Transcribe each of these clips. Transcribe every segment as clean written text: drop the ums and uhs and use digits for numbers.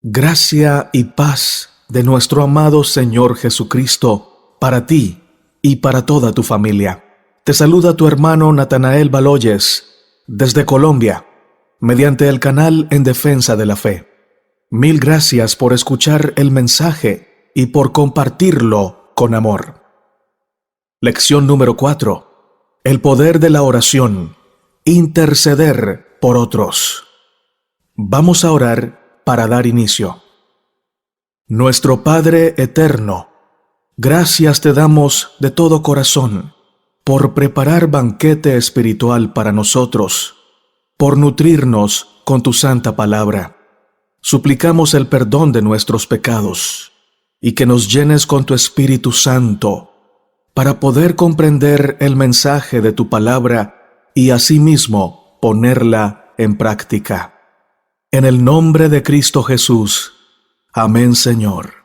Gracia y paz de nuestro amado Señor Jesucristo para ti y para toda tu familia. Te saluda tu hermano Natanael Baloyes desde Colombia, mediante el canal En Defensa de la Fe. Mil gracias por escuchar el mensaje y por compartirlo con amor. Lección número 4. El poder de la oración. Interceder por otros. Vamos a orar para dar inicio. Nuestro Padre eterno, gracias te damos de todo corazón por preparar banquete espiritual para nosotros, por nutrirnos con tu santa palabra. Suplicamos el perdón de nuestros pecados y que nos llenes con tu Espíritu Santo para poder comprender el mensaje de tu palabra y asimismo ponerla en práctica. En el nombre de Cristo Jesús. Amén, Señor.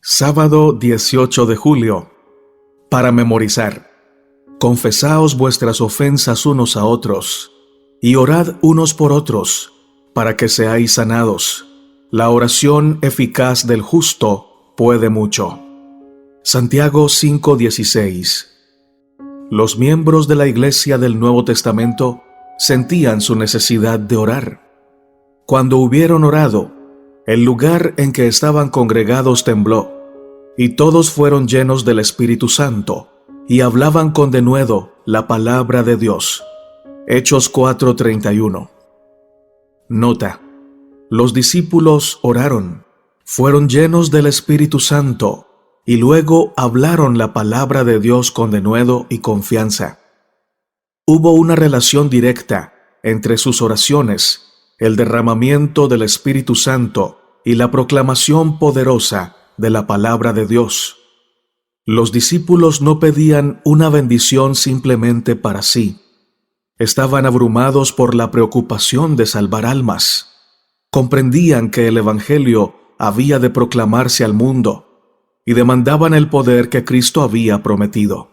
Sábado 18 de julio. Para memorizar. Confesaos vuestras ofensas unos a otros, y orad unos por otros, para que seáis sanados. La oración eficaz del justo puede mucho. Santiago 5:16. Los miembros de la Iglesia del Nuevo Testamento sentían su necesidad de orar. Cuando hubieron orado, el lugar en que estaban congregados tembló, y todos fueron llenos del Espíritu Santo, y hablaban con denuedo la palabra de Dios. Hechos 4:31. Nota: los discípulos oraron, fueron llenos del Espíritu Santo y luego hablaron la palabra de Dios con denuedo y confianza. Hubo una relación directa entre sus oraciones, el derramamiento del Espíritu Santo y la proclamación poderosa de la palabra de Dios. Los discípulos no pedían una bendición simplemente para sí. Estaban abrumados por la preocupación de salvar almas. Comprendían que el Evangelio había de proclamarse al mundo y demandaban el poder que Cristo había prometido.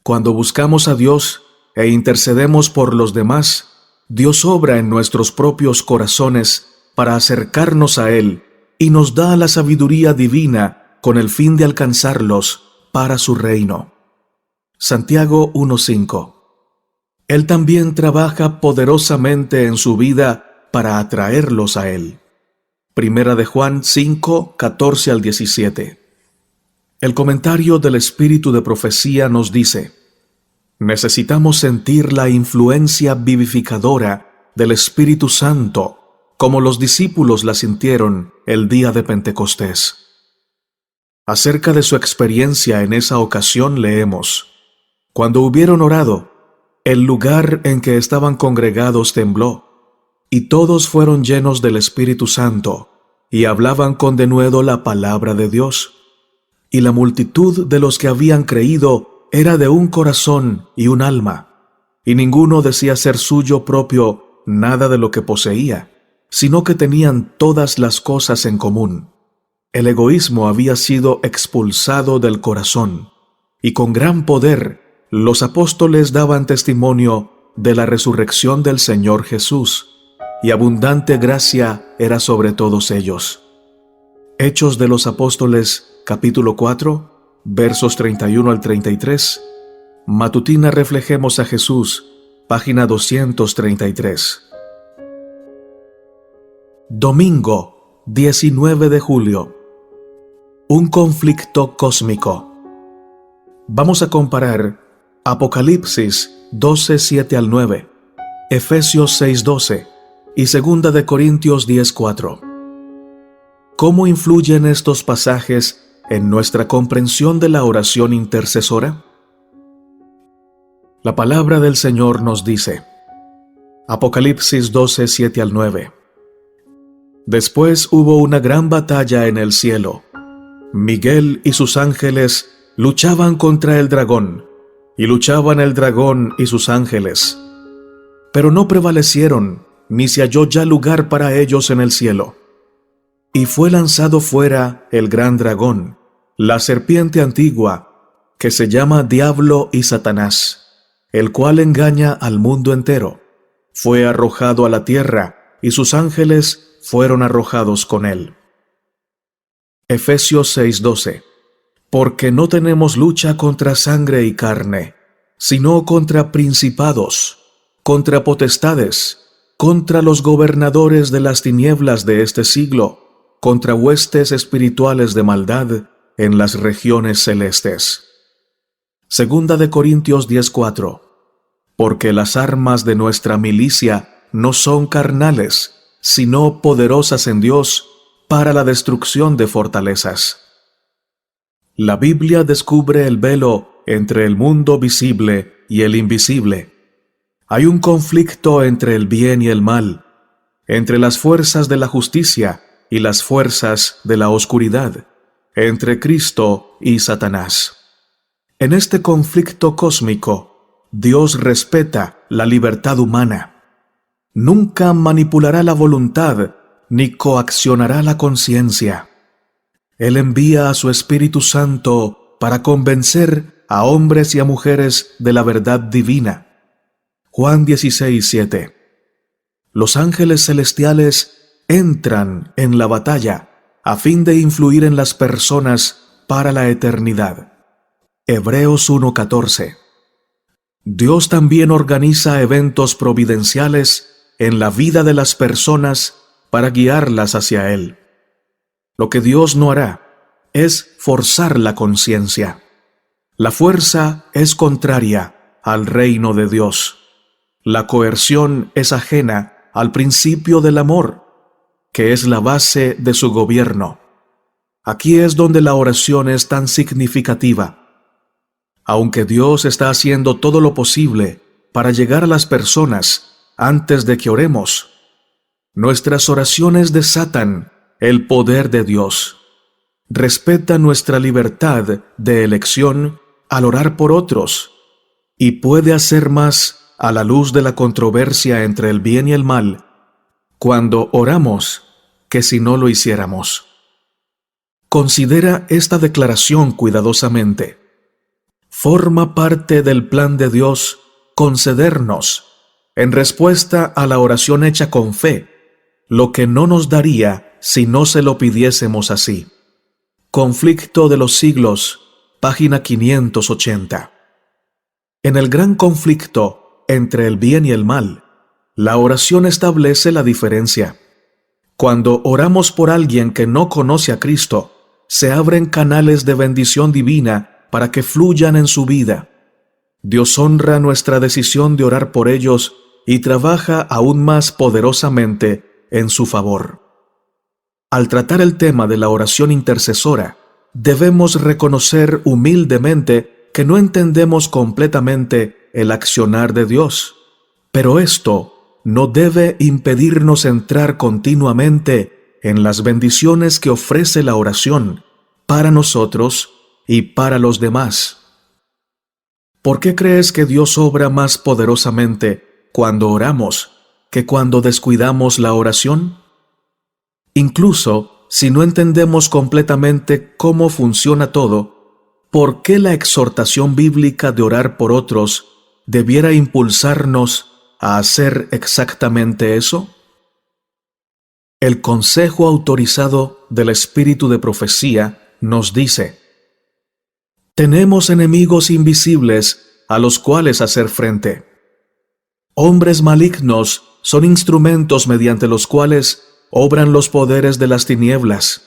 Cuando buscamos a Dios e intercedemos por los demás, Dios obra en nuestros propios corazones para acercarnos a Él y nos da la sabiduría divina con el fin de alcanzarlos para su reino. Santiago 1:5. Él también trabaja poderosamente en su vida para atraerlos a Él. Primera de Juan 5:14 al 17. El comentario del Espíritu de Profecía nos dice: necesitamos sentir la influencia vivificadora del Espíritu Santo, como los discípulos la sintieron el día de Pentecostés. Acerca de su experiencia en esa ocasión leemos: cuando hubieron orado, el lugar en que estaban congregados tembló, y todos fueron llenos del Espíritu Santo, y hablaban con denuedo la palabra de Dios. Y la multitud de los que habían creído era de un corazón y un alma, y ninguno decía ser suyo propio nada de lo que poseía, sino que tenían todas las cosas en común. El egoísmo había sido expulsado del corazón, y con gran poder los apóstoles daban testimonio de la resurrección del Señor Jesús, y abundante gracia era sobre todos ellos. Hechos de los Apóstoles, capítulo 4, versos 31 al 33. Matutina Reflejemos a Jesús, página 233. Domingo, 19 de julio. Un conflicto cósmico. Vamos a comparar Apocalipsis 12:7 al 9, Efesios 6:12 y 2 de Corintios 10:4. ¿Cómo influyen estos pasajes en nuestra comprensión de la oración intercesora? La palabra del Señor nos dice, Apocalipsis 12:7 al 9. Después hubo una gran batalla en el cielo. Miguel y sus ángeles luchaban contra el dragón, y luchaban el dragón y sus ángeles. Pero no prevalecieron, ni se halló ya lugar para ellos en el cielo. Y fue lanzado fuera el gran dragón, la serpiente antigua, que se llama Diablo y Satanás, el cual engaña al mundo entero. Fue arrojado a la tierra, y sus ángeles fueron arrojados con él. Efesios 6:12. Porque no tenemos lucha contra sangre y carne, sino contra principados, contra potestades, contra los gobernadores de las tinieblas de este siglo, contra huestes espirituales de maldad en las regiones celestes. Segunda de Corintios 10:4. Porque las armas de nuestra milicia no son carnales, sino poderosas en Dios para la destrucción de fortalezas. La Biblia descubre el velo entre el mundo visible y el invisible. Hay un conflicto entre el bien y el mal, entre las fuerzas de la justicia y las fuerzas de la oscuridad, entre Cristo y Satanás. En este conflicto cósmico, Dios respeta la libertad humana. Nunca manipulará la voluntad ni coaccionará la conciencia. Él envía a su Espíritu Santo para convencer a hombres y a mujeres de la verdad divina. Juan 16:7. Los ángeles celestiales entran en la batalla a fin de influir en las personas para la eternidad. Hebreos 1:14. Dios también organiza eventos providenciales en la vida de las personas para guiarlas hacia Él. Lo que Dios no hará es forzar la conciencia. La fuerza es contraria al reino de Dios. La coerción es ajena al principio del amor, que es la base de su gobierno. Aquí es donde la oración es tan significativa. Aunque Dios está haciendo todo lo posible para llegar a las personas antes de que oremos, nuestras oraciones desatan el poder de Dios. Respeta nuestra libertad de elección al orar por otros y puede hacer más a la luz de la controversia entre el bien y el mal cuando oramos que si no lo hiciéramos. Considera esta declaración cuidadosamente. Forma parte del plan de Dios concedernos, en respuesta a la oración hecha con fe, lo que no nos daría si no se lo pidiésemos así. Conflicto de los siglos, página 580. En el gran conflicto entre el bien y el mal, la oración establece la diferencia. Cuando oramos por alguien que no conoce a Cristo, se abren canales de bendición divina para que fluyan en su vida. Dios honra nuestra decisión de orar por ellos y trabaja aún más poderosamente en su favor. Al tratar el tema de la oración intercesora, debemos reconocer humildemente que no entendemos completamente el accionar de Dios, pero esto no debe impedirnos entrar continuamente en las bendiciones que ofrece la oración para nosotros y para los demás. ¿Por qué crees que Dios obra más poderosamente cuando oramos que cuando descuidamos la oración? Incluso si no entendemos completamente cómo funciona todo, ¿por qué la exhortación bíblica de orar por otros debiera impulsarnos a hacer exactamente eso? El consejo autorizado del Espíritu de Profecía nos dice: tenemos enemigos invisibles a los cuales hacer frente. Hombres malignos son instrumentos mediante los cuales obran los poderes de las tinieblas.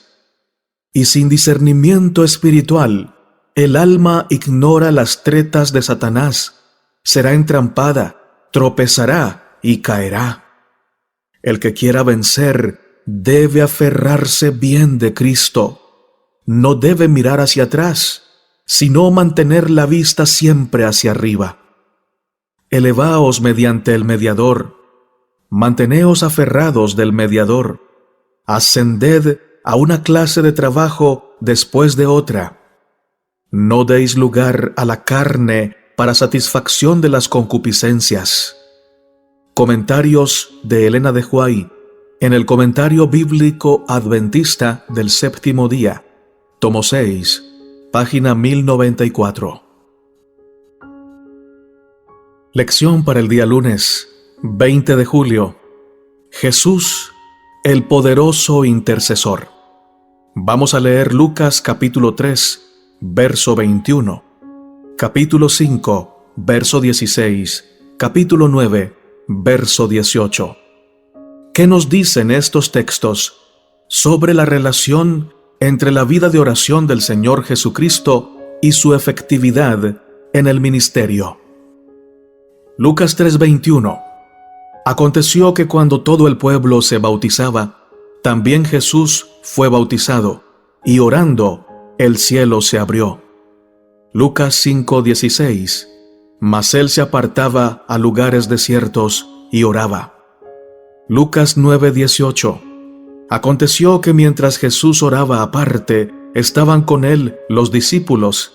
Y sin discernimiento espiritual, el alma ignora las tretas de Satanás, será entrampada, tropezará y caerá. El que quiera vencer debe aferrarse bien de Cristo. No debe mirar hacia atrás, sino mantener la vista siempre hacia arriba. Elevaos mediante el mediador, manteneos aferrados del mediador, ascended a una clase de trabajo después de otra. No deis lugar a la carne para satisfacción de las concupiscencias. Comentarios de Elena de Huay en el Comentario Bíblico Adventista del Séptimo Día, tomo 6, página 1094. Lección para el día lunes, 20 de julio. Jesús, el poderoso intercesor. Vamos a leer Lucas capítulo 3, verso 21, capítulo 5, verso 16, capítulo 9, verso 18. ¿Qué nos dicen estos textos sobre la relación entre la vida de oración del Señor Jesucristo y su efectividad en el ministerio? Lucas 3:21. Aconteció que cuando todo el pueblo se bautizaba, también Jesús fue bautizado, y orando, el cielo se abrió. Lucas 5:16. Mas él se apartaba a lugares desiertos y oraba. Lucas 9:18. Aconteció que mientras Jesús oraba aparte, estaban con él los discípulos,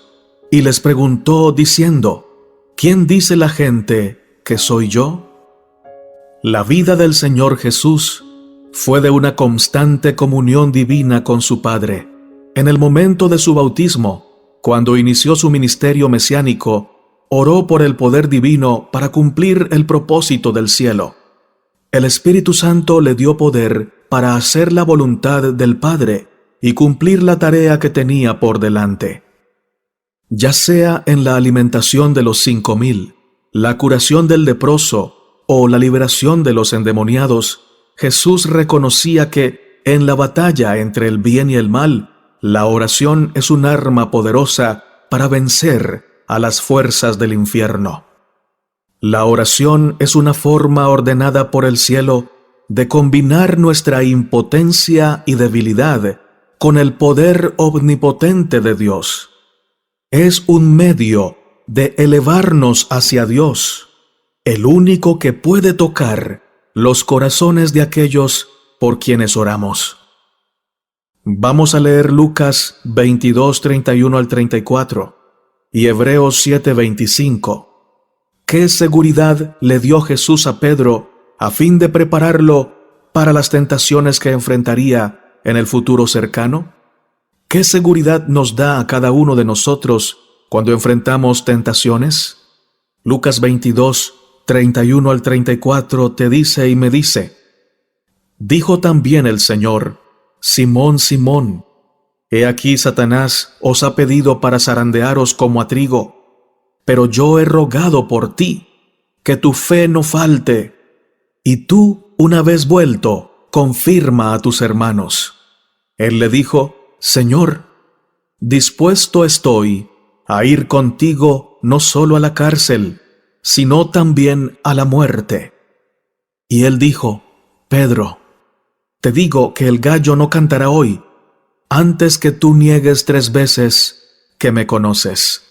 y les preguntó diciendo: ¿Quién dice la gente que soy yo? La vida del Señor Jesús fue de una constante comunión divina con su Padre. En el momento de su bautismo, cuando inició su ministerio mesiánico, oró por el poder divino para cumplir el propósito del cielo. El Espíritu Santo le dio poder para hacer la voluntad del Padre y cumplir la tarea que tenía por delante. Ya sea en la alimentación de los 5,000, la curación del leproso o la liberación de los endemoniados, Jesús reconocía que, en la batalla entre el bien y el mal, la oración es un arma poderosa para vencer a las fuerzas del infierno. La oración es una forma ordenada por el cielo de combinar nuestra impotencia y debilidad con el poder omnipotente de Dios. Es un medio de elevarnos hacia Dios, el único que puede tocar los corazones de aquellos por quienes oramos. Vamos a leer Lucas 22:31 al 34 y Hebreos 7:25. ¿Qué seguridad le dio Jesús a Pedro a fin de prepararlo para las tentaciones que enfrentaría en el futuro cercano? ¿Qué seguridad nos da a cada uno de nosotros cuando enfrentamos tentaciones? Lucas 22:31 al 34 te dice y me dice: Dijo también el Señor: Simón, Simón, he aquí Satanás os ha pedido para zarandearos como a trigo, pero yo he rogado por ti, que tu fe no falte, y tú, una vez vuelto, confirma a tus hermanos. Él le dijo: Señor, dispuesto estoy a ir contigo no solo a la cárcel, sino también a la muerte. Y él dijo: Pedro, te digo que el gallo no cantará hoy, antes que tú niegues 3 veces que me conoces.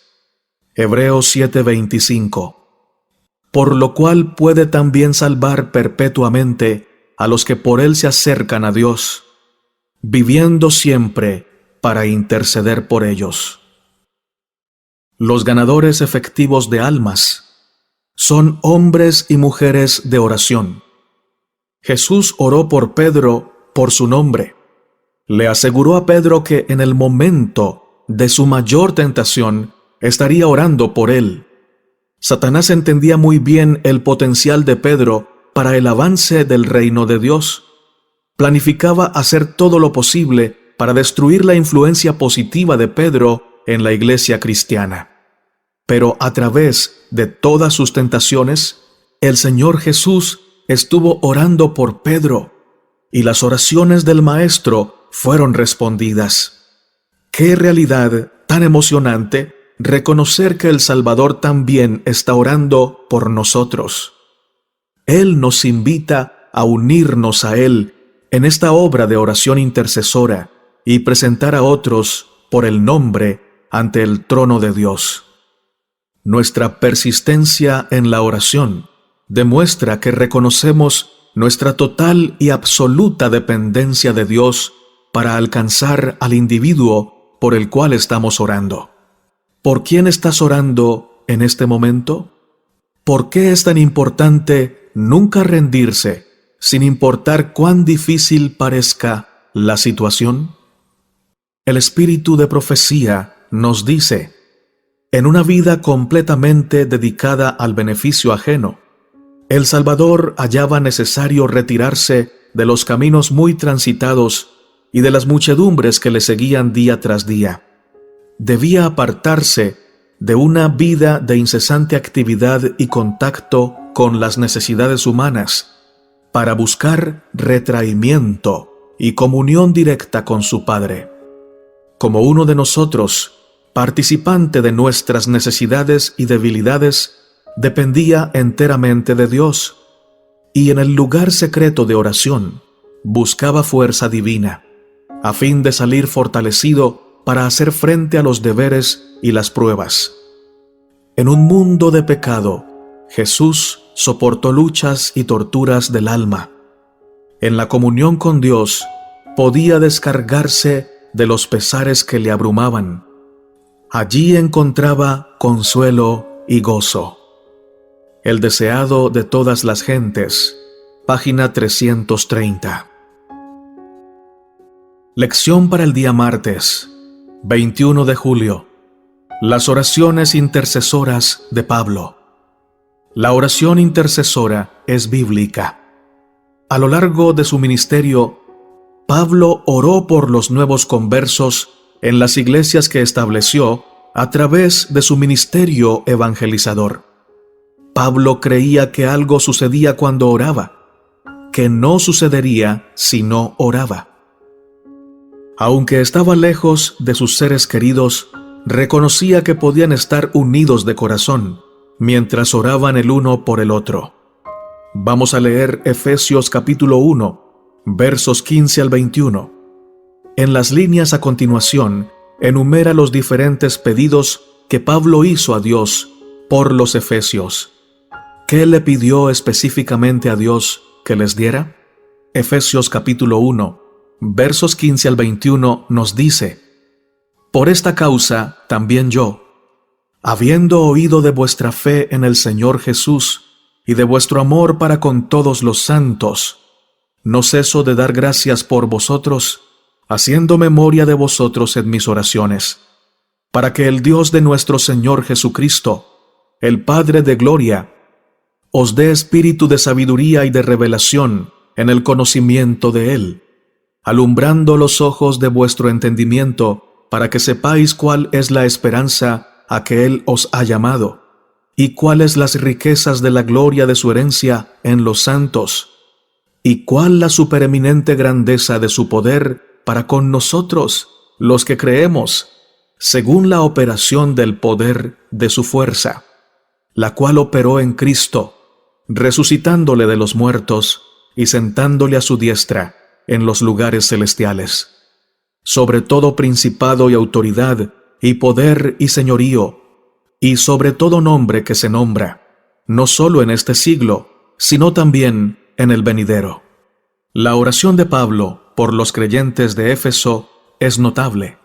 Hebreos 7:25. Por lo cual puede también salvar perpetuamente a los que por él se acercan a Dios, viviendo siempre para interceder por ellos. Los ganadores efectivos de almas son hombres y mujeres de oración. Jesús oró por Pedro por su nombre. Le aseguró a Pedro que en el momento de su mayor tentación estaría orando por él. Satanás entendía muy bien el potencial de Pedro para el avance del reino de Dios. Planificaba hacer todo lo posible para destruir la influencia positiva de Pedro en la iglesia cristiana. Pero a través de todas sus tentaciones, el Señor Jesús estuvo orando por Pedro, y las oraciones del Maestro fueron respondidas. ¡Qué realidad tan emocionante reconocer que el Salvador también está orando por nosotros! Él nos invita a unirnos a Él en esta obra de oración intercesora y presentar a otros por el nombre ante el trono de Dios. Nuestra persistencia en la oración demuestra que reconocemos nuestra total y absoluta dependencia de Dios para alcanzar al individuo por el cual estamos orando. ¿Por quién estás orando en este momento? ¿Por qué es tan importante nunca rendirse, sin importar cuán difícil parezca la situación? El espíritu de profecía nos dice, en una vida completamente dedicada al beneficio ajeno, el Salvador hallaba necesario retirarse de los caminos muy transitados y de las muchedumbres que le seguían día tras día. Debía apartarse de una vida de incesante actividad y contacto con las necesidades humanas para buscar retraimiento y comunión directa con su Padre. Como uno de nosotros, participante de nuestras necesidades y debilidades, dependía enteramente de Dios, y en el lugar secreto de oración buscaba fuerza divina, a fin de salir fortalecido para hacer frente a los deberes y las pruebas. En un mundo de pecado, Jesús soportó luchas y torturas del alma. En la comunión con Dios, podía descargarse de los pesares que le abrumaban. Allí encontraba consuelo y gozo. El deseado de todas las gentes, página 330. Lección para el día martes, 21 de julio. Las oraciones intercesoras de Pablo. La oración intercesora es bíblica. A lo largo de su ministerio, Pablo oró por los nuevos conversos en las iglesias que estableció a través de su ministerio evangelizador. Pablo creía que algo sucedía cuando oraba, que no sucedería si no oraba. Aunque estaba lejos de sus seres queridos, reconocía que podían estar unidos de corazón mientras oraban el uno por el otro. Vamos a leer Efesios capítulo 1, versos 15 al 21. En las líneas a continuación, enumera los diferentes pedidos que Pablo hizo a Dios por los efesios. ¿Qué le pidió específicamente a Dios que les diera? Efesios capítulo 1, versos 15 al 21 nos dice: Por esta causa también yo, habiendo oído de vuestra fe en el Señor Jesús y de vuestro amor para con todos los santos, no ceso de dar gracias por vosotros, haciendo memoria de vosotros en mis oraciones, para que el Dios de nuestro Señor Jesucristo, el Padre de gloria, os dé espíritu de sabiduría y de revelación en el conocimiento de Él, alumbrando los ojos de vuestro entendimiento, para que sepáis cuál es la esperanza a que Él os ha llamado, y cuáles las riquezas de la gloria de su herencia en los santos, y cuál la supereminente grandeza de su poder para con nosotros, los que creemos, según la operación del poder de su fuerza, la cual operó en Cristo, resucitándole de los muertos y sentándole a su diestra en los lugares celestiales, sobre todo principado y autoridad, y poder y señorío, y sobre todo nombre que se nombra, no solo en este siglo, sino también en el venidero. La oración de Pablo por los creyentes de Éfeso es notable.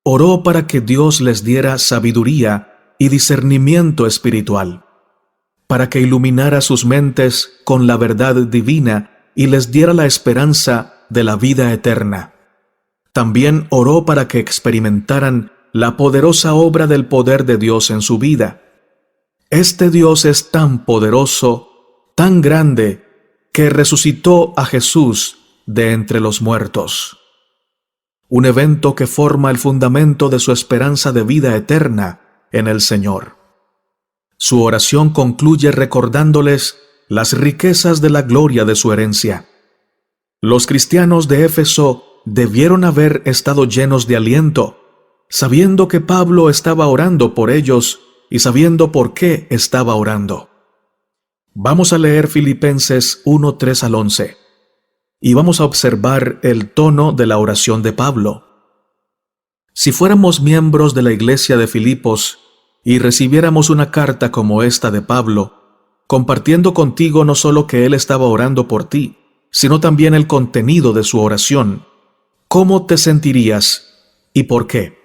Oró para que Dios les diera sabiduría y discernimiento espiritual, para que iluminara sus mentes con la verdad divina y les diera la esperanza de la vida eterna. También oró para que experimentaran la poderosa obra del poder de Dios en su vida. Este Dios es tan poderoso, tan grande, que resucitó a Jesús de entre los muertos. Un evento que forma el fundamento de su esperanza de vida eterna en el Señor. Su oración concluye recordándoles las riquezas de la gloria de su herencia. Los cristianos de Éfeso debieron haber estado llenos de aliento, sabiendo que Pablo estaba orando por ellos y sabiendo por qué estaba orando. Vamos a leer Filipenses 1, 3 al 11, y vamos a observar el tono de la oración de Pablo. Si fuéramos miembros de la iglesia de Filipos y recibiéramos una carta como esta de Pablo, compartiendo contigo no solo que él estaba orando por ti, sino también el contenido de su oración, ¿cómo te sentirías y por qué?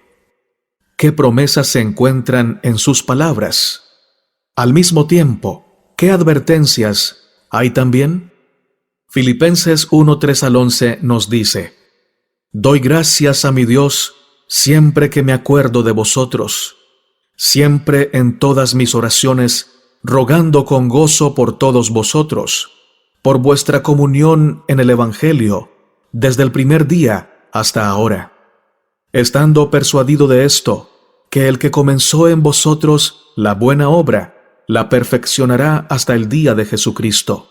¿Qué promesas se encuentran en sus palabras? Al mismo tiempo, ¿qué advertencias ¿Hay también? Filipenses 1:3-11 nos dice: Doy gracias a mi Dios siempre que me acuerdo de vosotros, siempre en todas mis oraciones, rogando con gozo por todos vosotros, por vuestra comunión en el Evangelio, desde el primer día hasta ahora, estando persuadido de esto, que el que comenzó en vosotros la buena obra, la perfeccionará hasta el día de Jesucristo.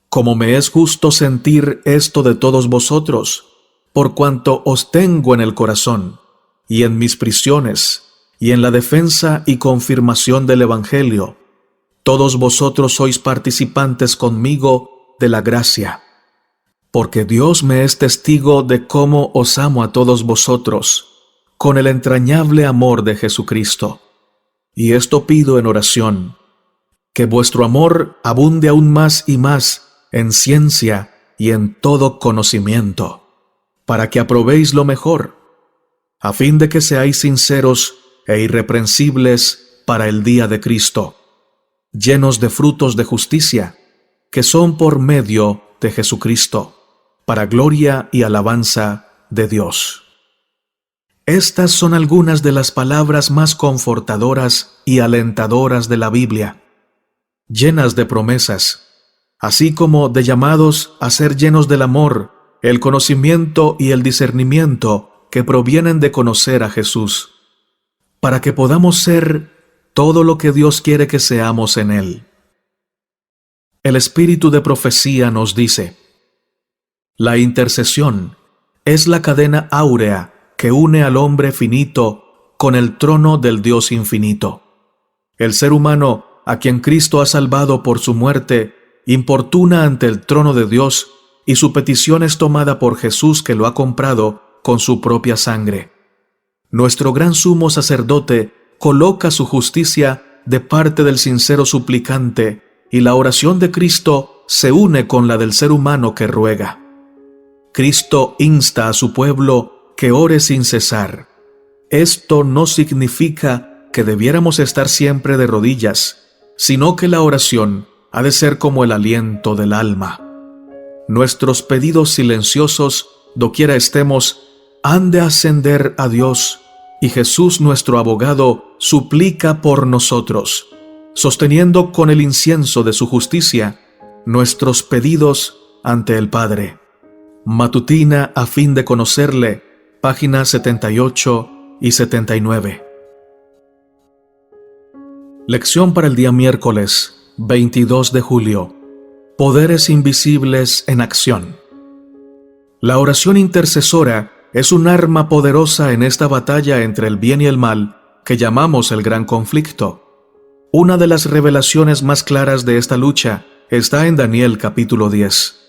Como me es justo sentir esto de todos vosotros, por cuanto os tengo en el corazón, y en mis prisiones, y en la defensa y confirmación del Evangelio, todos vosotros sois participantes conmigo de la gracia. Porque Dios me es testigo de cómo os amo a todos vosotros, con el entrañable amor de Jesucristo. Y esto pido en oración, que vuestro amor abunde aún más y más en ciencia y en todo conocimiento, para que aprobéis lo mejor, a fin de que seáis sinceros e irreprensibles para el día de Cristo, llenos de frutos de justicia, que son por medio de Jesucristo, para gloria y alabanza de Dios. Estas son algunas de las palabras más confortadoras y alentadoras de la Biblia, llenas de promesas, así como de llamados a ser llenos del amor, el conocimiento y el discernimiento que provienen de conocer a Jesús, para que podamos ser todo lo que Dios quiere que seamos en Él. El espíritu de profecía nos dice: la intercesión es la cadena áurea que une al hombre finito con el trono del Dios infinito. El ser humano, a quien Cristo ha salvado por su muerte, importuna ante el trono de Dios, y su petición es tomada por Jesús, que lo ha comprado con su propia sangre. Nuestro gran sumo sacerdote coloca su justicia de parte del sincero suplicante, y la oración de Cristo se une con la del ser humano que ruega. Cristo insta a su pueblo que ore sin cesar. Esto no significa que debiéramos estar siempre de rodillas, sino que la oración ha de ser como el aliento del alma. Nuestros pedidos silenciosos, doquiera estemos, han de ascender a Dios, y Jesús, nuestro abogado, suplica por nosotros, sosteniendo con el incienso de su justicia nuestros pedidos ante el Padre. Matutina a fin de conocerle, páginas 78 y 79. Lección para el día miércoles 22 de julio. Poderes invisibles en acción. La oración intercesora es un arma poderosa en esta batalla entre el bien y el mal que llamamos el gran conflicto. Una de las revelaciones más claras de esta lucha está en Daniel capítulo 10.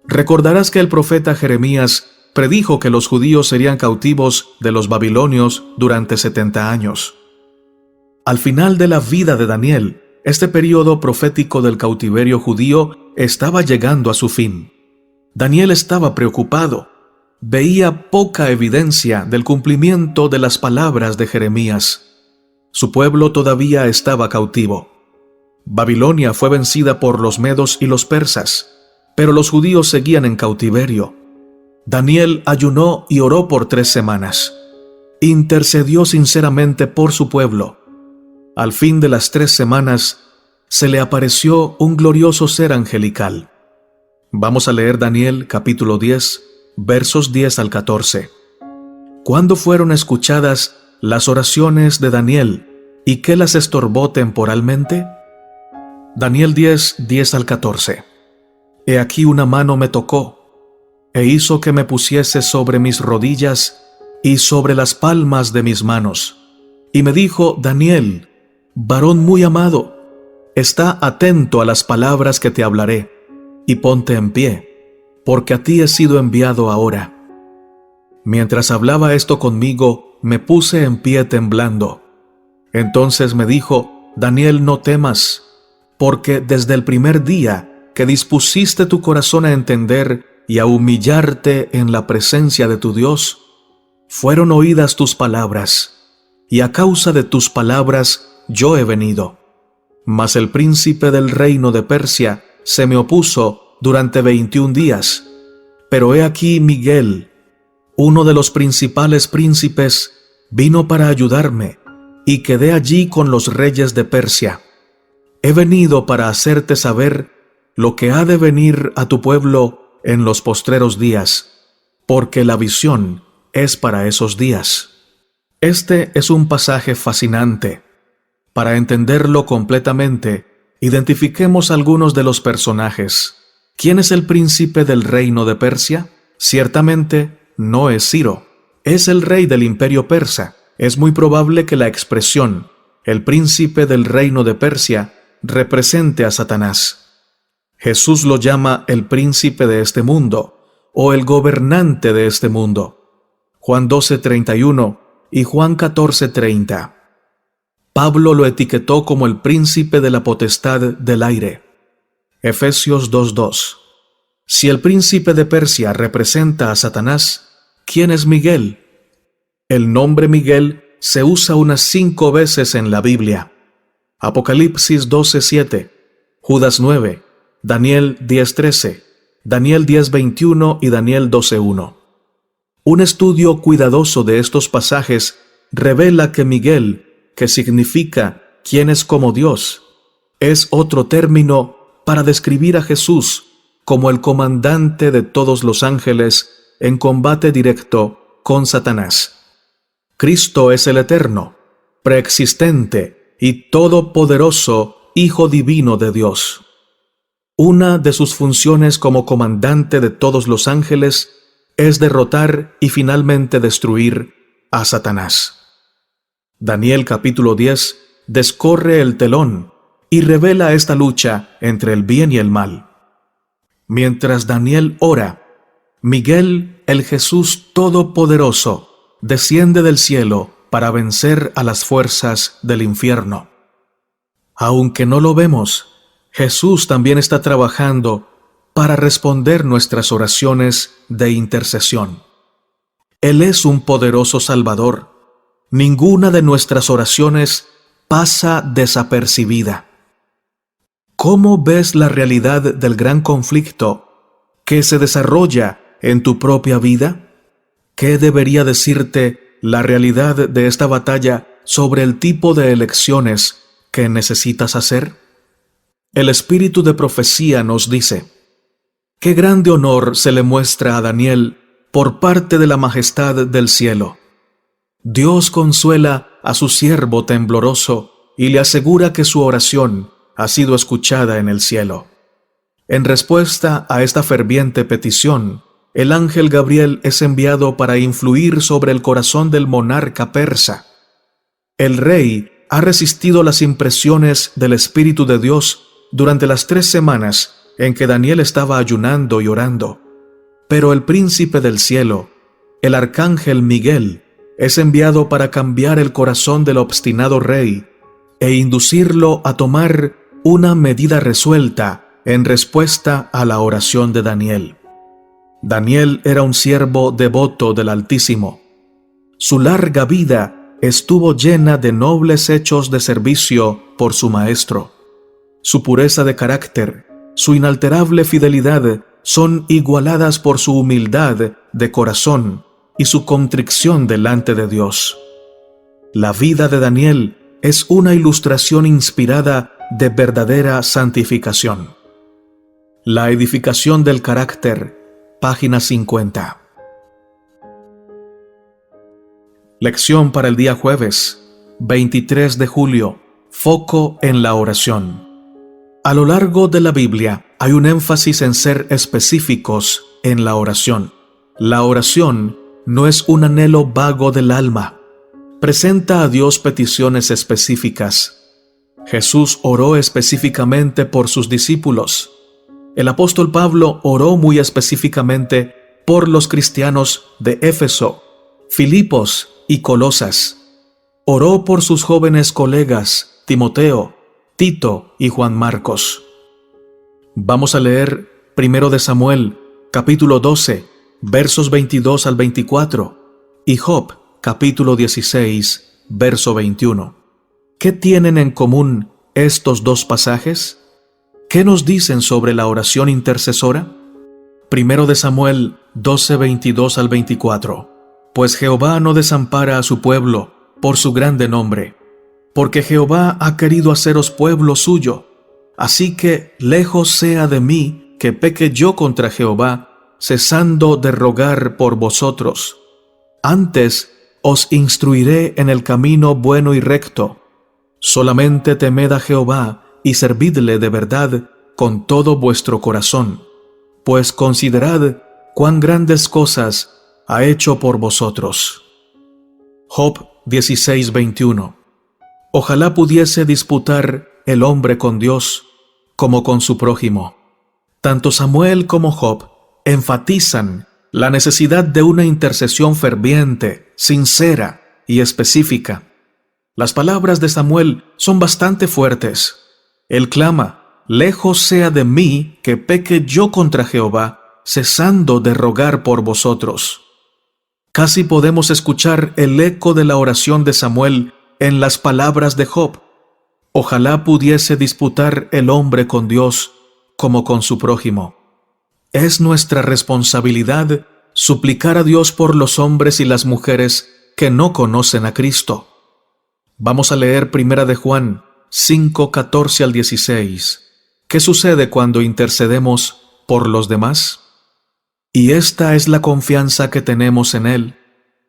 Recordarás que el profeta Jeremías predijo que los judíos serían cautivos de los babilonios durante 70 años. Al final de la vida de Daniel, este período profético del cautiverio judío estaba llegando a su fin. Daniel estaba preocupado. Veía poca evidencia del cumplimiento de las palabras de Jeremías. Su pueblo todavía estaba cautivo. Babilonia fue vencida por los medos y los persas, pero los judíos seguían en cautiverio. Daniel ayunó y oró por 3 semanas. Intercedió sinceramente por su pueblo. Al fin de las 3 semanas, se le apareció un glorioso ser angelical. Vamos a leer Daniel capítulo 10, versos 10 al 14. ¿Cuándo fueron escuchadas las oraciones de Daniel y qué las estorbó temporalmente? Daniel 10, 10 al 14. He aquí una mano me tocó, e hizo que me pusiese sobre mis rodillas y sobre las palmas de mis manos. Y me dijo: Daniel, varón muy amado, está atento a las palabras que te hablaré, y ponte en pie, porque a ti he sido enviado ahora. Mientras hablaba esto conmigo, me puse en pie temblando. Entonces me dijo: Daniel, no temas, porque desde el primer día que dispusiste tu corazón a entender y a humillarte en la presencia de tu Dios, fueron oídas tus palabras, y a causa de tus palabras yo he venido. Mas el príncipe del reino de Persia se me opuso durante 21 días. Pero he aquí Miguel, uno de los principales príncipes, vino para ayudarme, y quedé allí con los reyes de Persia. He venido para hacerte saber lo que ha de venir a tu pueblo en los postreros días, porque la visión es para esos días. Este es un pasaje fascinante. Para entenderlo completamente, identifiquemos algunos de los personajes. ¿Quién es el príncipe del reino de Persia? Ciertamente no es Ciro. Es el rey del imperio persa. Es muy probable que la expresión «el príncipe del reino de Persia» represente a Satanás. Jesús lo llama el príncipe de este mundo o el gobernante de este mundo. Juan 12:31 y Juan 14:30. Pablo lo etiquetó como el príncipe de la potestad del aire. Efesios 2:2. Si el príncipe de Persia representa a Satanás, ¿quién es Miguel? El nombre Miguel se usa unas 5 veces en la Biblia. Apocalipsis 12:7, Judas 9, Daniel 10:13, Daniel 10:21 y Daniel 12:1. Un estudio cuidadoso de estos pasajes revela que Miguel, que significa «quien es como Dios», es otro término para describir a Jesús como el comandante de todos los ángeles en combate directo con Satanás. Cristo es el eterno, preexistente y todopoderoso Hijo divino de Dios. Una de sus funciones como comandante de todos los ángeles es derrotar y finalmente destruir a Satanás. Daniel capítulo 10 descorre el telón y revela esta lucha entre el bien y el mal. Mientras Daniel ora, Miguel, el Jesús Todopoderoso, desciende del cielo para vencer a las fuerzas del infierno. Aunque no lo vemos, Jesús también está trabajando para responder nuestras oraciones de intercesión. Él es un poderoso Salvador. Ninguna de nuestras oraciones pasa desapercibida. ¿Cómo ves la realidad del gran conflicto que se desarrolla en tu propia vida? ¿Qué debería decirte la realidad de esta batalla sobre el tipo de elecciones que necesitas hacer? El espíritu de profecía nos dice: «Qué grande honor se le muestra a Daniel por parte de la majestad del cielo. Dios consuela a su siervo tembloroso y le asegura que su oración ha sido escuchada en el cielo». En respuesta a esta ferviente petición, el ángel Gabriel es enviado para influir sobre el corazón del monarca persa. El rey ha resistido las impresiones del Espíritu de Dios durante las 3 semanas en que Daniel estaba ayunando y orando. Pero el príncipe del cielo, el arcángel Miguel, es enviado para cambiar el corazón del obstinado rey e inducirlo a tomar una medida resuelta en respuesta a la oración de Daniel. Daniel era un siervo devoto del Altísimo. Su larga vida estuvo llena de nobles hechos de servicio por su maestro. Su pureza de carácter, su inalterable fidelidad son igualadas por su humildad de corazón y su contrición delante de Dios. La vida de Daniel es una ilustración inspirada de verdadera santificación. La edificación del carácter, página 50. Lección para el día jueves, 23 de julio. Foco en la oración. A lo largo de la Biblia hay un énfasis en ser específicos en la oración. La oración no es un anhelo vago del alma. Presenta a Dios peticiones específicas. Jesús oró específicamente por sus discípulos. El apóstol Pablo oró muy específicamente por los cristianos de Éfeso, Filipos y Colosas. Oró por sus jóvenes colegas, Timoteo, Tito y Juan Marcos. Vamos a leer 1 de Samuel, capítulo 12, versos 22 al 24, y Job, capítulo 16, verso 21. ¿Qué tienen en común estos dos pasajes? ¿Qué nos dicen sobre la oración intercesora? Primero de Samuel 12, 22 al 24. Pues Jehová no desampara a su pueblo por su grande nombre, porque Jehová ha querido haceros pueblo suyo. Así que lejos sea de mí que peque yo contra Jehová, cesando de rogar por vosotros. Antes os instruiré en el camino bueno y recto. Solamente temed a Jehová y servidle de verdad con todo vuestro corazón, pues considerad cuán grandes cosas ha hecho por vosotros. Job 16, 21. Ojalá pudiese disputar el hombre con Dios como con su prójimo. Tanto Samuel como Job enfatizan la necesidad de una intercesión ferviente, sincera y específica. Las palabras de Samuel son bastante fuertes. Él clama: lejos sea de mí que peque yo contra Jehová, cesando de rogar por vosotros. Casi podemos escuchar el eco de la oración de Samuel en las palabras de Job. Ojalá pudiese disputar el hombre con Dios como con su prójimo. Es nuestra responsabilidad suplicar a Dios por los hombres y las mujeres que no conocen a Cristo. Vamos a leer 1 de Juan 5, 14 al 16. ¿Qué sucede cuando intercedemos por los demás? Y esta es la confianza que tenemos en Él,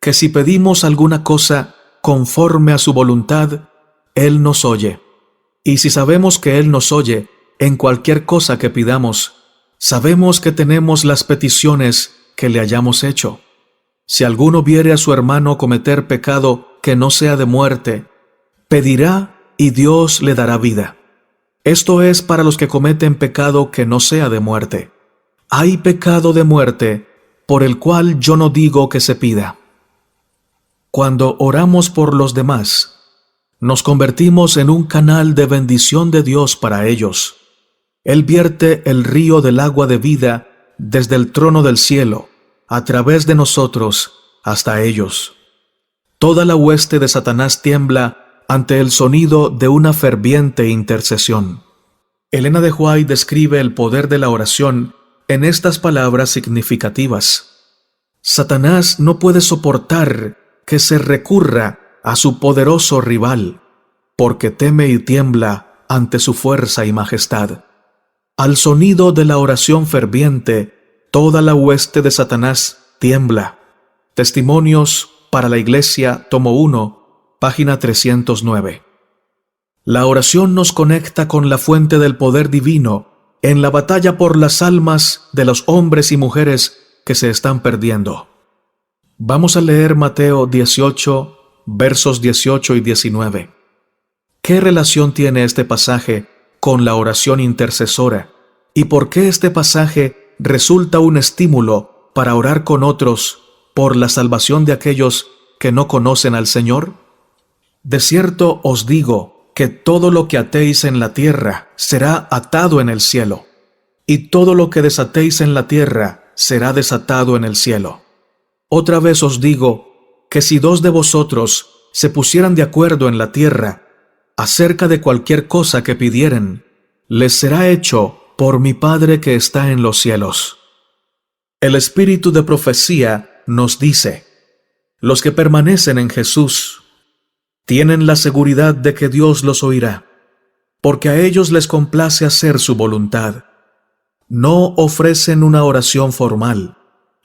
que si pedimos alguna cosa conforme a su voluntad, Él nos oye. Y si sabemos que Él nos oye en cualquier cosa que pidamos, sabemos que tenemos las peticiones que le hayamos hecho. Si alguno viere a su hermano cometer pecado que no sea de muerte, pedirá y Dios le dará vida. Esto es para los que cometen pecado que no sea de muerte. Hay pecado de muerte por el cual yo no digo que se pida. Cuando oramos por los demás, nos convertimos en un canal de bendición de Dios para ellos. Él vierte el río del agua de vida desde el trono del cielo, a través de nosotros, hasta ellos. Toda la hueste de Satanás tiembla ante el sonido de una ferviente intercesión. Elena de White describe el poder de la oración en estas palabras significativas. Satanás no puede soportar que se recurra a su poderoso rival, porque teme y tiembla ante su fuerza y majestad. Al sonido de la oración ferviente, toda la hueste de Satanás tiembla. Testimonios para la Iglesia, tomo 1, página 309. La oración nos conecta con la fuente del poder divino en la batalla por las almas de los hombres y mujeres que se están perdiendo. Vamos a leer Mateo 18, versos 18 y 19. ¿Qué relación tiene este pasaje con la oración intercesora? ¿Y por qué este pasaje resulta un estímulo para orar con otros por la salvación de aquellos que no conocen al Señor? De cierto os digo que todo lo que atéis en la tierra será atado en el cielo, y todo lo que desatéis en la tierra será desatado en el cielo. Otra vez os digo que si 2 de vosotros se pusieran de acuerdo en la tierra acerca de cualquier cosa que pidieren, les será hecho por mi Padre que está en los cielos. El espíritu de profecía nos dice: los que permanecen en Jesús tienen la seguridad de que Dios los oirá, porque a ellos les complace hacer su voluntad. No ofrecen una oración formal,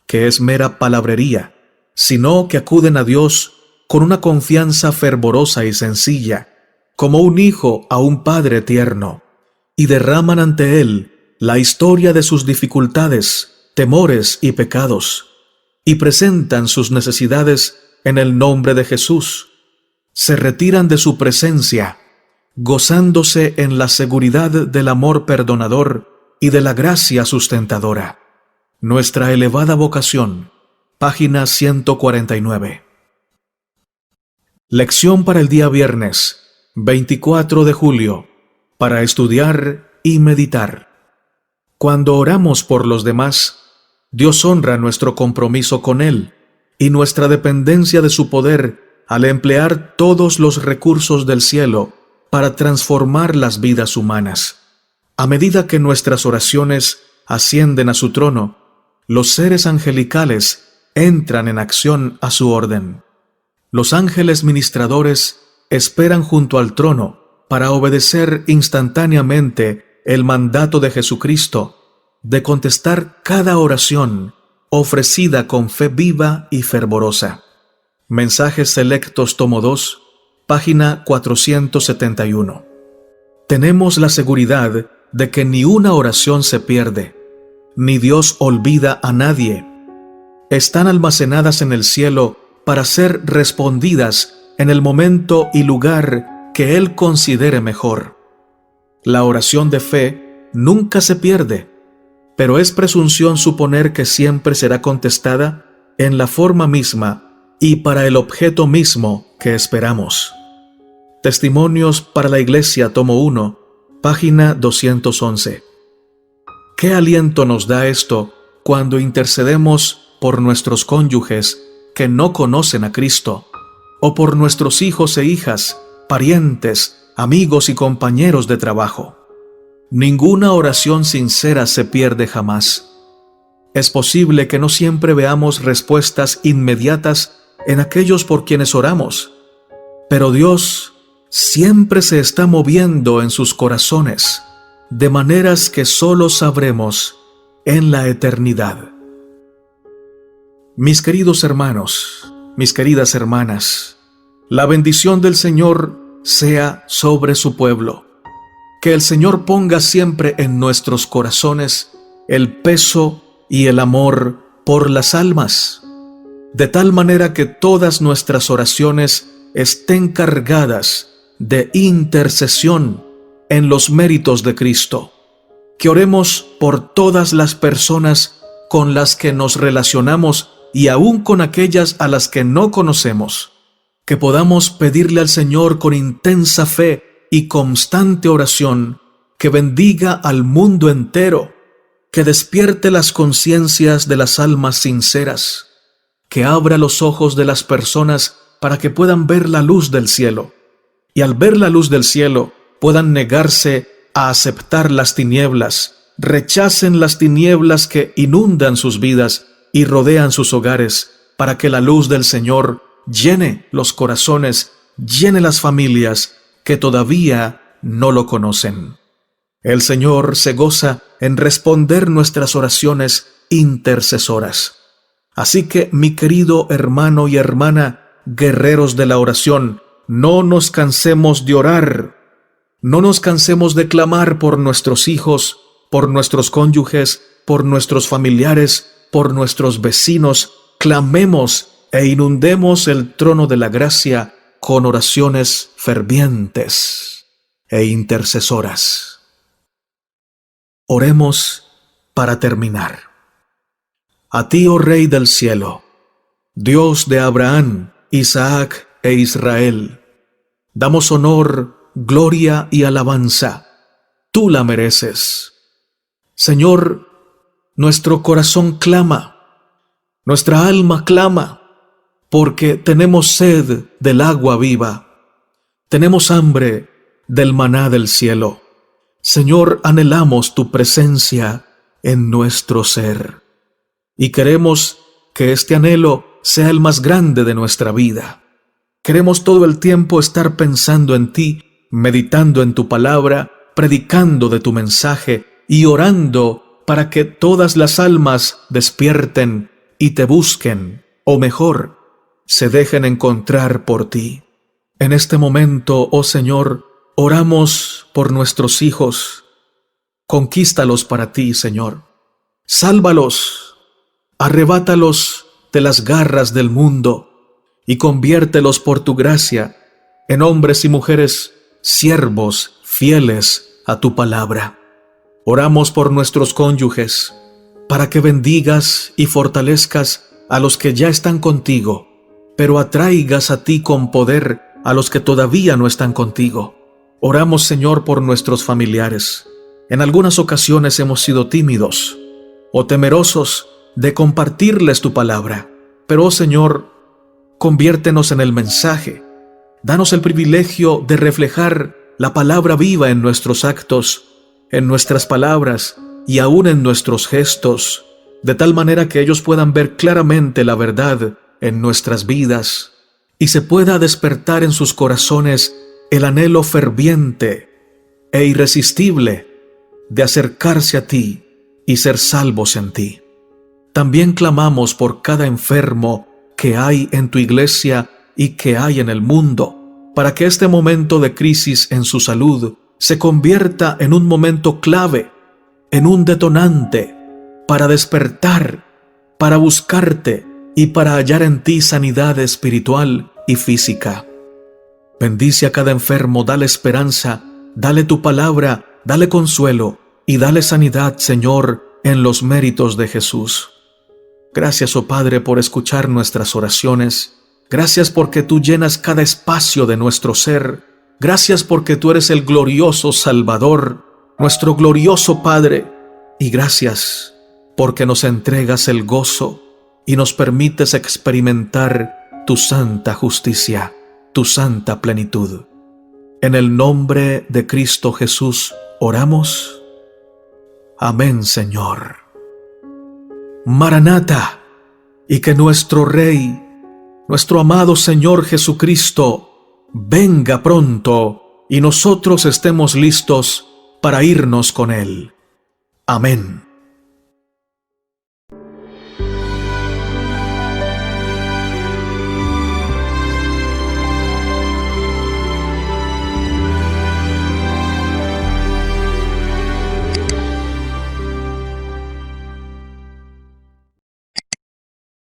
que es mera palabrería, sino que acuden a Dios con una confianza fervorosa y sencilla, como un hijo a un padre tierno, y derraman ante Él la historia de sus dificultades, temores y pecados, y presentan sus necesidades en el nombre de Jesús. Se retiran de su presencia, gozándose en la seguridad del amor perdonador y de la gracia sustentadora. Nuestra elevada vocación, página 149. Lección para el día viernes, 24 de julio, para estudiar y meditar. Cuando oramos por los demás, Dios honra nuestro compromiso con Él y nuestra dependencia de su poder al emplear todos los recursos del cielo para transformar las vidas humanas. A medida que nuestras oraciones ascienden a su trono, los seres angelicales entran en acción a su orden. Los ángeles ministradores esperan junto al trono para obedecer instantáneamente el mandato de Jesucristo de contestar cada oración ofrecida con fe viva y fervorosa. Mensajes Selectos, tomo 2, página 471. Tenemos la seguridad de que ni una oración se pierde, ni Dios olvida a nadie. Están almacenadas en el cielo para ser respondidas en el momento y lugar que Él considere mejor. La oración de fe nunca se pierde, pero es presunción suponer que siempre será contestada en la forma misma y para el objeto mismo que esperamos. Testimonios para la Iglesia, tomo 1, página 211. ¿Qué aliento nos da esto cuando intercedemos por nuestros cónyuges que no conocen a Cristo, o por nuestros hijos e hijas, parientes, amigos y compañeros de trabajo? Ninguna oración sincera se pierde jamás. Es posible que no siempre veamos respuestas inmediatas en aquellos por quienes oramos, pero Dios siempre se está moviendo en sus corazones, de maneras que solo sabremos en la eternidad. Mis queridos hermanos, mis queridas hermanas, la bendición del Señor sea sobre su pueblo. Que el Señor ponga siempre en nuestros corazones el peso y el amor por las almas, de tal manera que todas nuestras oraciones estén cargadas de intercesión en los méritos de Cristo. Que oremos por todas las personas con las que nos relacionamos y aún con aquellas a las que no conocemos. Que podamos pedirle al Señor con intensa fe y constante oración que bendiga al mundo entero, que despierte las conciencias de las almas sinceras, que abra los ojos de las personas para que puedan ver la luz del cielo, y al ver la luz del cielo puedan negarse a aceptar las tinieblas, rechacen las tinieblas que inundan sus vidas y rodean sus hogares, para que la luz del Señor llene los corazones, llene las familias que todavía no lo conocen. El Señor se goza en responder nuestras oraciones intercesoras. Así que, mi querido hermano y hermana, guerreros de la oración, no nos cansemos de orar, no nos cansemos de clamar por nuestros hijos, por nuestros cónyuges, por nuestros familiares, por nuestros vecinos. Clamemos e inundemos el trono de la gracia con oraciones fervientes e intercesoras. Oremos para terminar. A ti, oh Rey del cielo, Dios de Abraham, Isaac e Israel, damos honor, gloria y alabanza. Tú la mereces. Señor, nuestro corazón clama, nuestra alma clama, porque tenemos sed del agua viva, tenemos hambre del maná del cielo. Señor, anhelamos tu presencia en nuestro ser, y queremos que este anhelo sea el más grande de nuestra vida. Queremos todo el tiempo estar pensando en ti, meditando en tu palabra, predicando de tu mensaje y orando para que todas las almas despierten y te busquen, o mejor, se dejen encontrar por ti. En este momento, oh Señor, oramos por nuestros hijos. Conquístalos para ti, Señor. Sálvalos, arrebátalos de las garras del mundo y conviértelos por tu gracia en hombres y mujeres siervos fieles a tu palabra. Oramos por nuestros cónyuges, para que bendigas y fortalezcas a los que ya están contigo, pero atraigas a ti con poder a los que todavía no están contigo. Oramos, Señor, por nuestros familiares. En algunas ocasiones hemos sido tímidos o temerosos de compartirles tu palabra, pero, oh Señor, conviértenos en el mensaje. Danos el privilegio de reflejar la palabra viva en nuestros actos en nuestras palabras y aún en nuestros gestos, de tal manera que ellos puedan ver claramente la verdad en nuestras vidas y se pueda despertar en sus corazones el anhelo ferviente e irresistible de acercarse a ti y ser salvos en ti. También clamamos por cada enfermo que hay en tu iglesia y que hay en el mundo, para que este momento de crisis en su salud se convierta en un momento clave, en un detonante, para despertar, para buscarte y para hallar en ti sanidad espiritual y física. Bendice a cada enfermo, dale esperanza, dale tu palabra, dale consuelo y dale sanidad, Señor, en los méritos de Jesús. Gracias, oh Padre, por escuchar nuestras oraciones. Gracias porque tú llenas cada espacio de nuestro ser. Gracias porque tú eres el glorioso Salvador, nuestro glorioso Padre. Y gracias porque nos entregas el gozo y nos permites experimentar tu santa justicia, tu santa plenitud. En el nombre de Cristo Jesús oramos. Amén, Señor. Maranata, y que nuestro Rey, nuestro amado Señor Jesucristo, venga pronto y nosotros estemos listos para irnos con Él. Amén.